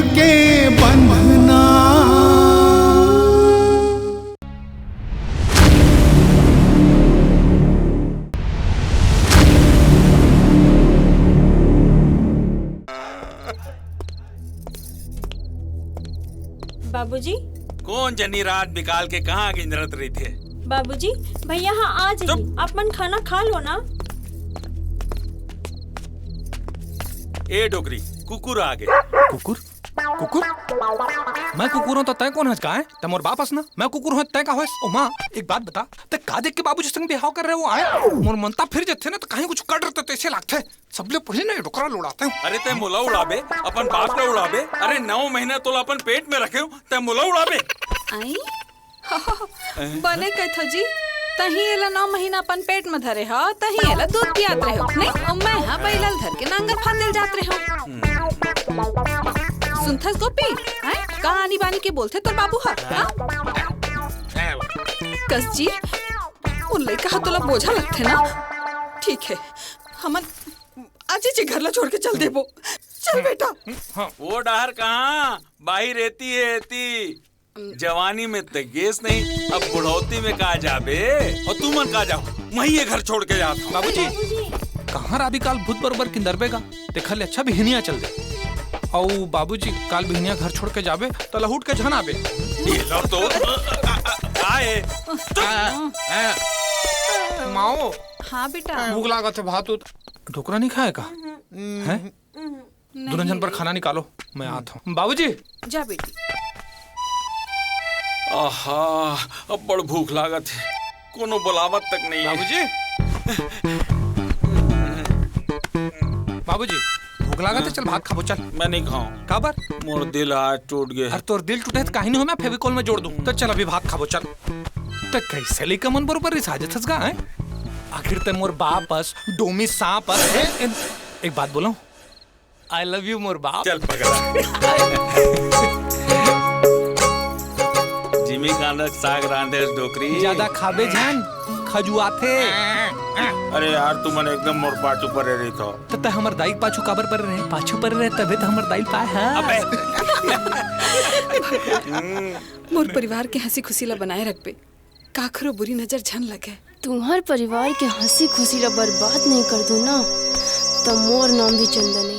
के बंधना। बाबूजी, कौन जनी रात निकाल के कहाँ गिंजरत रही थे? बाबूजी भैया हाँ आ जाइए, आप मन खाना खा लो ना। ए डोकरी, कुकुर आ गए। कुकुर? कुकुर? मैं कुकुर हूँ तो तय कौन हंस का है? तय मोर बाप हंस ना, मैं कुकुर हूँ तय का होस? ओ माँ एक बात बता, तय का देख के बाबूजी संग बिहाव कर रहे हो आए? मोर मनता फिर जथे ना तो कहीं कुछ कर रहे तैसे लागते, सबले पहले ना डोकरा लोड़ाते हूँ। अरे तय मुला उड़ाबे, अपन बाप का उड़ाबे। अरे 9 महीना तो अपन पेट में रखे हूँ, तय मुला उड़ाबे। आई बने कथा जी, तही एला 9 महीना अपन पेट में धरे हो, तही एला दूध पियात रहे हो नहीं? और मैं हाँ बैलल धर के नांगर फादल जात रहे हो। सुनथस गोपी, हैं? कहानी बानी के बोलते तो बाबू हा? कस जी, उन लड़का तोला बोझा लगते ना? ठीक है, हमन आज ही घर ला छोड़ के चल देबो। चल बेटा। वो डहर कहाँ बाही रहती है जवानी में तो गेस नहीं, अब बुढ़ौती में कहा जाबे और तू मन कहा जाओ वही ये घर छोड़ के जाता। बाबूजी कहाँ राबी काल भूत बरोबर किंदरबेगा, देखा ले अच्छा बिहनिया चल दे। औ बाबूजी काल बिहनिया घर छोड़ के जाबे तो लहुट के झन आबे। ये लो तो आए माओ। हाँ बेटा। भूख लागत है, भात ढोकरा नहीं खाए का? हैं? दुल्हन पर खाना निकालो, मैं आता हूँ। बाबूजी जा बेटी। आहा अब बड़ भूख लागत है, कोनो बुलावत तक नहीं है। बाबूजी भूख लागत है, चल भात खाबो चल। मैं नहीं खाऊं। काबर? मोर दिल आज टूट गया। अरे तोर दिल टूटे तो काहे नहीं हो, मैं फेविकोल में जोड़ दूं। तो चल अभी भात खाबो चल। तो कैसे लेका मन बरोबर रिसाजत हसगा है? आखिर ते मोर बापस डोमी सांपस एक बात बोलो, आई लव यू मोर बाप। चल पकड़ा। जिमी कांदक साग रांधे डोकरी ज्यादा खाबे जान खजुआथे। अरे यार तू मन एकदम मोर पाछू पर रही था। तो हमर दाई पाछू काबर पर रहे, पाछू पर रहे तबे तो हमर दाई पाए है। अबे मोर परिवार के हंसी खुशी ला बनाए रखबे, काखरो बुरी नजर झन लगे। तुम्हार परिवार के हंसी खुशी ला बर्बाद नहीं कर दू ना तो मोर नाम भी चंदन है।